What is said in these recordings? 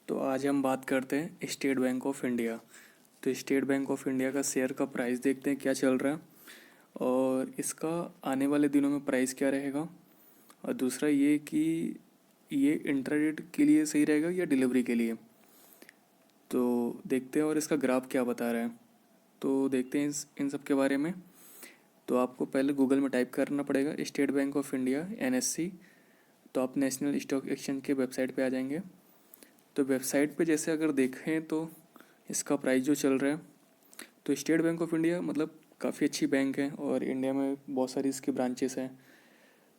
तो आज हम बात करते हैं स्टेट बैंक ऑफ इंडिया। तो स्टेट बैंक ऑफ इंडिया का शेयर का प्राइस देखते हैं क्या चल रहा है और इसका आने वाले दिनों में प्राइस क्या रहेगा। और दूसरा ये कि ये इंट्राडे के लिए सही रहेगा या डिलीवरी के लिए, तो देखते हैं और इसका ग्राफ क्या बता रहा है। तो देखते हैं इन सब के बारे में। तो आपको पहले गूगल में टाइप करना पड़ेगा state bank of India NSE। तो आप नेशनल स्टॉक एक्सचेंज के वेबसाइट पे आ जाएंगे। तो वेबसाइट पे जैसे अगर देखें तो इसका प्राइस जो चल रहा है, तो स्टेट बैंक ऑफ इंडिया मतलब काफ़ी अच्छी बैंक है और इंडिया में बहुत सारी इसकी ब्रांचेस हैं।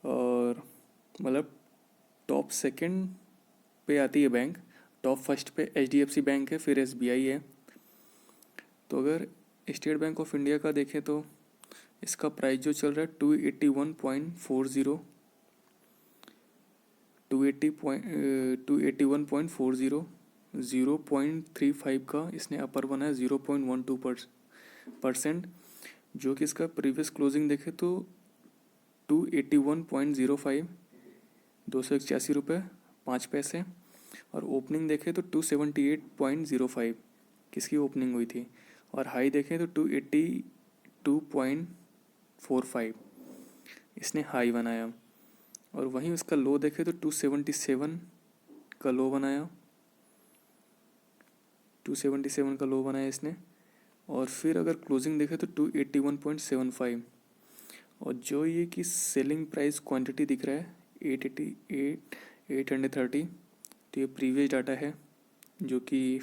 और मतलब टॉप सेकंड पे आती है बैंक, टॉप फर्स्ट पे HDFC बैंक है, फिर SBI है। तो अगर स्टेट बैंक ऑफ इंडिया का देखें तो इसका प्राइस जो चल रहा है 281.40, 281.40, 0.35 का इसने अपर बनाया, 0.12%। जो कि इसका प्रीवियस क्लोजिंग देखे तो 281.05, 281 रुपये 5 पैसे। और ओपनिंग देखे तो 278.05 किसकी ओपनिंग हुई थी। और हाई देखें तो 282.45 इसने हाई बनाया। और वहीं उसका लो देखे तो 277 का लो बनाया, 277 का लो बनाया इसने। और फिर अगर क्लोजिंग देखे तो 281.75। और जो ये कि सेलिंग प्राइस क्वांटिटी दिख रहा है 830। तो ये प्रीवियस डाटा है जो कि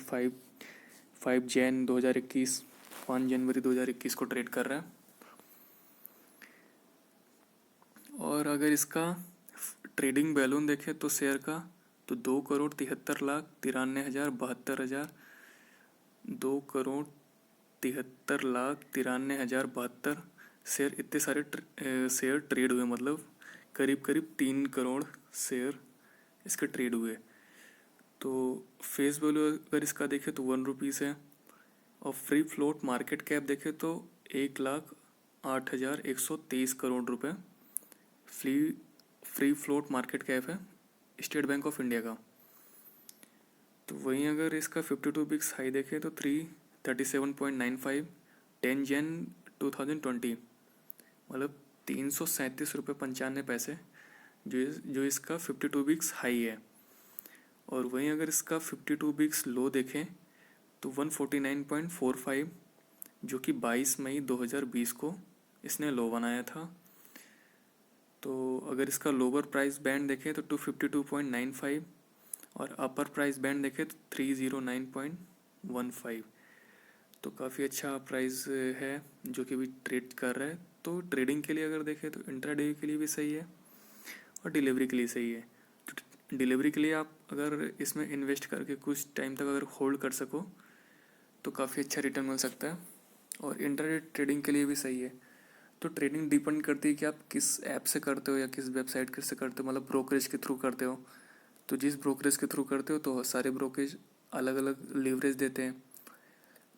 5 जैन 2021, 5 जनवरी 2021 को ट्रेड कर रहा है। और अगर इसका ट्रेडिंग बैलून देखें तो शेयर का, तो 2,73,93,072, 2,73,93,072 शेयर। इतने सारे शेयर ट्रेड हुए, मतलब करीब करीब 3 करोड़ शेयर इसके ट्रेड हुए। तो फेस वैल्यू अगर इसका देखें तो 1 रुपीज़ है। और फ्री फ्लोट मार्केट कैप देखें तो 1,08,123 करोड़ रुपए फ्री फ्लोट मार्केट कैप है स्टेट बैंक ऑफ इंडिया का। तो वहीं अगर इसका 52 बिक्स हाई देखें तो 337.95, 10 जैन 2020, मतलब 337 रुपये 95 पैसे जो इसका 52 बिक्स हाई है। और वहीं अगर इसका 52 बिक्स लो देखें तो 149.45, जो कि 22 मई 2020 को इसने लो बनाया था। तो अगर इसका लोअर प्राइस बैंड देखें तो 252.95 और अपर प्राइस बैंड देखें तो 309.15। तो काफ़ी अच्छा प्राइस है जो कि भी ट्रेड कर रहा है। तो ट्रेडिंग के लिए अगर देखें तो इंट्राडे के लिए भी सही है और डिलीवरी के लिए सही है। तो डिलीवरी के लिए आप अगर इसमें इन्वेस्ट करके कुछ टाइम तक अगर होल्ड कर सको तो काफ़ी अच्छा रिटर्न मिल सकता है। और इंट्राडे ट्रेडिंग के लिए भी सही है। तो ट्रेडिंग डिपेंड करती है कि आप किस ऐप से करते हो या किस वेबसाइट से करते हो, मतलब ब्रोकरेज के थ्रू करते हो। तो जिस ब्रोकरेज के थ्रू करते हो तो सारे ब्रोकरेज अलग अलग लीवरेज देते हैं।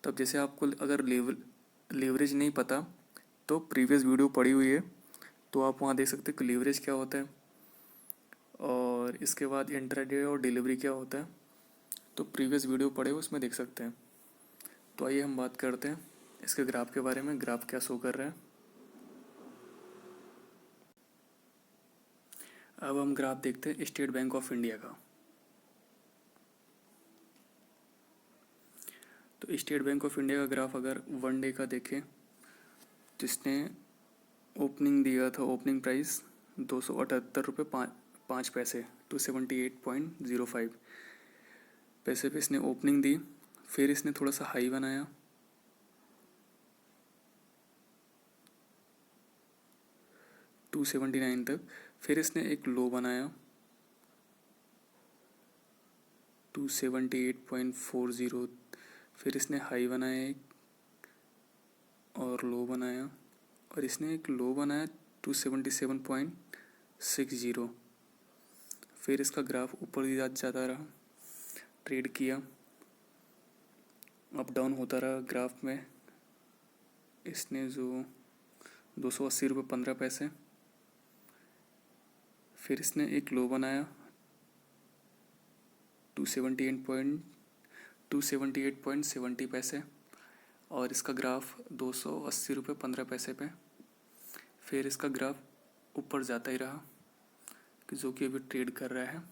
तो अब जैसे आपको अगर लीवरेज नहीं पता तो प्रीवियस वीडियो पड़ी हुई है, तो आप वहाँ देख सकते हो कि लीवरेज क्या होता है और इसके बाद इंट्राडे और डिलीवरी क्या होता है। तो प्रीवियस वीडियो पड़े हो उसमें देख सकते हैं। तो आइए हम बात करते हैं इसके ग्राफ के बारे में। ग्राफ क्या शो कर रहा है, अब हम ग्राफ देखते हैं स्टेट बैंक ऑफ इंडिया का। तो स्टेट बैंक ऑफ इंडिया का ग्राफ अगर 1 डे का देखें तो इसने ओपनिंग दिया था, ओपनिंग प्राइस 278 रुपये 5 पैसे, 278.05 पैसे पे इसने ओपनिंग दी। फिर इसने थोड़ा सा हाई बनाया, $279 तक। फिर इसने एक लो बनाया 278.40। फिर इसने हाई बनाया एक और लो बनाया, और इसने एक लो बनाया 277.60। फिर इसका ग्राफ ऊपर ही जाता रहा, ट्रेड किया, अप डाउन होता रहा ग्राफ में। इसने जो 280 रुपये 15 पैसे, फिर इसने एक लो बनाया 278.70 और इसका ग्राफ 280 रुपये 15 पैसे पे। फिर इसका ग्राफ ऊपर जाता ही रहा कि जो कि अभी ट्रेड कर रहा है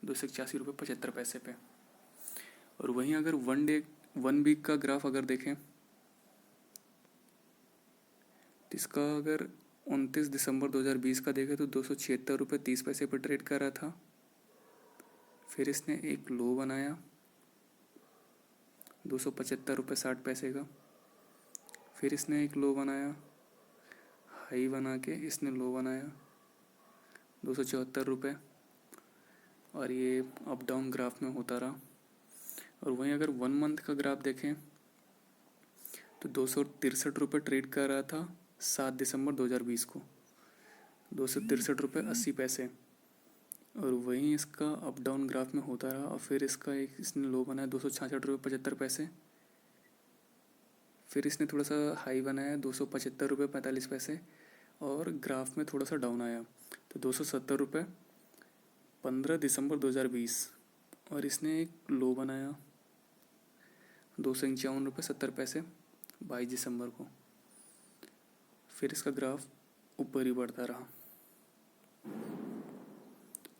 281 रुपये 75 पैसे पे। और वहीं अगर 1 वीक का ग्राफ अगर देखें तो इसका अगर 29 दिसंबर 2020 का देखें तो 276 रुपये 30 पैसे पर ट्रेड कर रहा था। फिर इसने एक लो बनाया 275 रुपये 60 पैसे का। फिर इसने एक लो बनाया, हाई बना के इसने लो बनाया 274 रुपये और ये अप डाउन ग्राफ में होता रहा। और वहीं अगर 1 मंथ का ग्राफ देखें तो 263 रुपये ट्रेड कर रहा था 7 दिसंबर 2020 को, 263 रुपये 80 पैसे। और वहीं इसका अप डाउन ग्राफ में होता रहा और फिर इसका एक इसने लो बनाया 266 रुपये 75 पैसे। फिर इसने थोड़ा सा हाई बनाया 275 रुपये 45 पैसे और ग्राफ में थोड़ा सा डाउन आया तो 270 रुपये 15 दिसंबर 2020 और इसने एक लो बनाया 251 रुपये 70 पैसे 22 दिसंबर को। फिर इसका ग्राफ ऊपर ही बढ़ता रहा।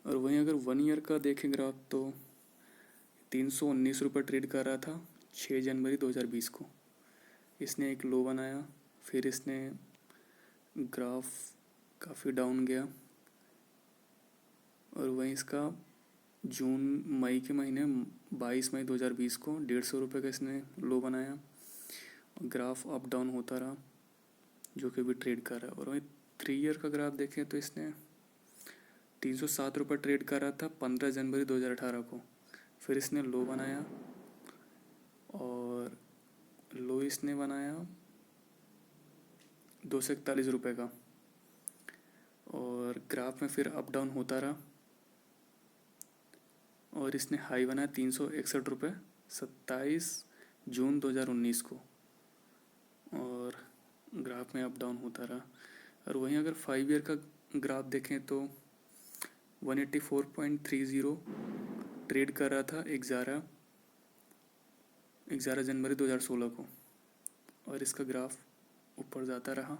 और वहीं अगर 1 ईयर का देखें ग्राफ तो 319 रुपये ट्रेड कर रहा था 6 जनवरी 2020 को। इसने एक लो बनाया, फिर इसने ग्राफ काफ़ी डाउन गया और वहीं इसका मई के महीने 22 मई 2020 को 150 रुपये का इसने लो बनाया। ग्राफ अप डाउन होता रहा जो कि भी ट्रेड कर रहा है। और वहीं 3 ईयर का ग्राफ देखें तो इसने 307 रुपये ट्रेड कर रहा था 15 जनवरी 2018 को। फिर इसने लो बनाया और लो इसने बनाया 241 रुपये का और ग्राफ में फिर अप डाउन होता रहा और इसने हाई बनाया 361 रुपये 27 जून 2019 को और ग्राफ में अप डाउन होता रहा। और वहीं अगर 5 ईयर का ग्राफ देखें तो 184.30 ट्रेड कर रहा था 11 जनवरी 2016 को और इसका ग्राफ ऊपर जाता रहा,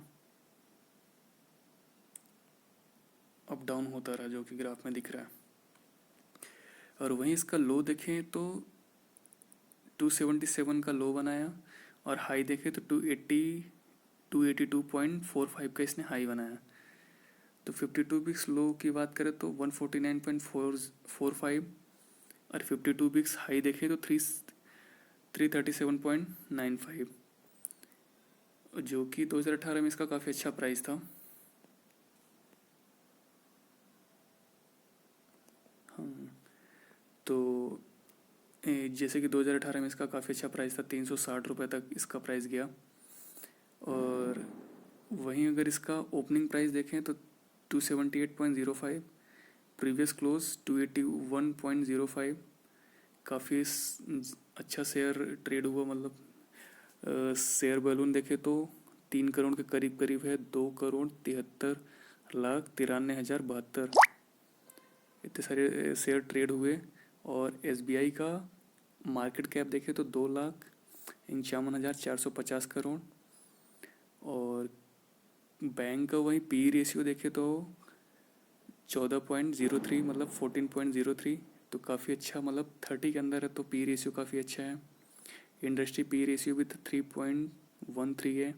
अप डाउन होता रहा जो कि ग्राफ में दिख रहा है। और वहीं इसका लो देखें तो 277 का लो बनाया और हाई देखें तो 282.45 का इसने हाई बनाया। तो 52 वीक्स लो की बात करें तो 149.45 और 52 वीक्स हाई देखें तो 337.95 जो कि 2018 में इसका काफ़ी अच्छा प्राइस था। तो जैसे कि 2018 में इसका काफ़ी अच्छा प्राइस था, 360 रुपये तक इसका प्राइस गया। और वहीं अगर इसका ओपनिंग प्राइस देखें तो 278.05, प्रीवियस क्लोज 281.05। काफ़ी अच्छा शेयर ट्रेड हुआ, मतलब शेयर बैलून देखे तो 3 करोड़ के करीब करीब है, 2,73,93,72 इतने सारे शेयर ट्रेड हुए। और SBI का मार्केट कैप देखे तो 2,51,450 करोड़ और बैंक का वही PE रेशियो देखे तो 14.03 मतलब 14.03, तो काफ़ी अच्छा, मतलब 30 के अंदर है तो PE रेशियो काफ़ी अच्छा है। इंडस्ट्री PE रेशियो भी 3.13 है।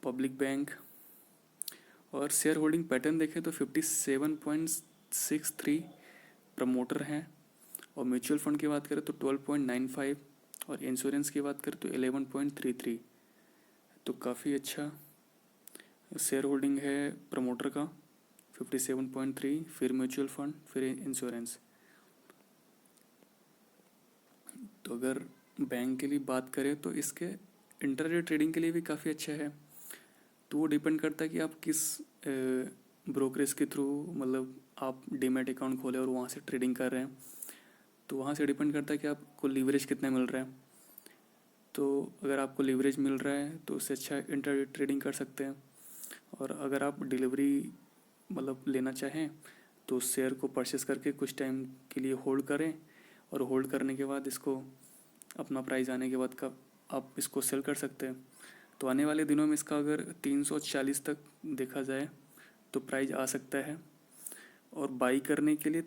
पब्लिक बैंक और शेयर होल्डिंग पैटर्न देखें तो 57.63 प्रमोटर हैं और म्यूचुअल फंड की बात करें तो 12.95 और इंश्योरेंस की बात करें तो 11.33। तो काफ़ी अच्छा शेयर होल्डिंग है प्रमोटर का 57.3, फिर म्यूचुअल फंड, फिर इंश्योरेंस। तो अगर बैंक के लिए बात करें तो इसके इंटरडे ट्रेडिंग के लिए भी काफ़ी अच्छा है। तो वो डिपेंड करता है कि आप किस ब्रोकरेज के थ्रू, मतलब आप डीमैट अकाउंट खोले और वहाँ से ट्रेडिंग कर रहे हैं, तो वहाँ से डिपेंड करता है कि आपको लीवरेज कितना मिल रहा है। तो अगर आपको लीवरेज मिल रहा है तो उससे अच्छा इंटरडे ट्रेडिंग कर सकते हैं। और अगर आप डिलीवरी मतलब लेना चाहें तो उस शेयर को परचेस करके कुछ टाइम के लिए होल्ड करें, और होल्ड करने के बाद इसको अपना प्राइस आने के बाद का आप इसको सेल कर सकते हैं। तो आने वाले दिनों में इसका अगर 340 तक देखा जाए तो प्राइस आ सकता है, और बाई करने के लिए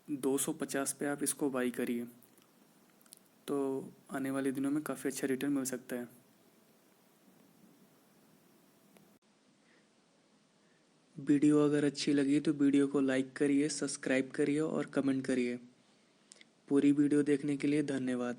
250 पे आप इसको बाई करिए, तो आने वाले दिनों में काफ़ी अच्छा रिटर्न मिल सकता है। वीडियो अगर अच्छी लगी तो वीडियो को लाइक करिए, सब्सक्राइब करिए और कमेंट करिए। पूरी वीडियो देखने के लिए धन्यवाद।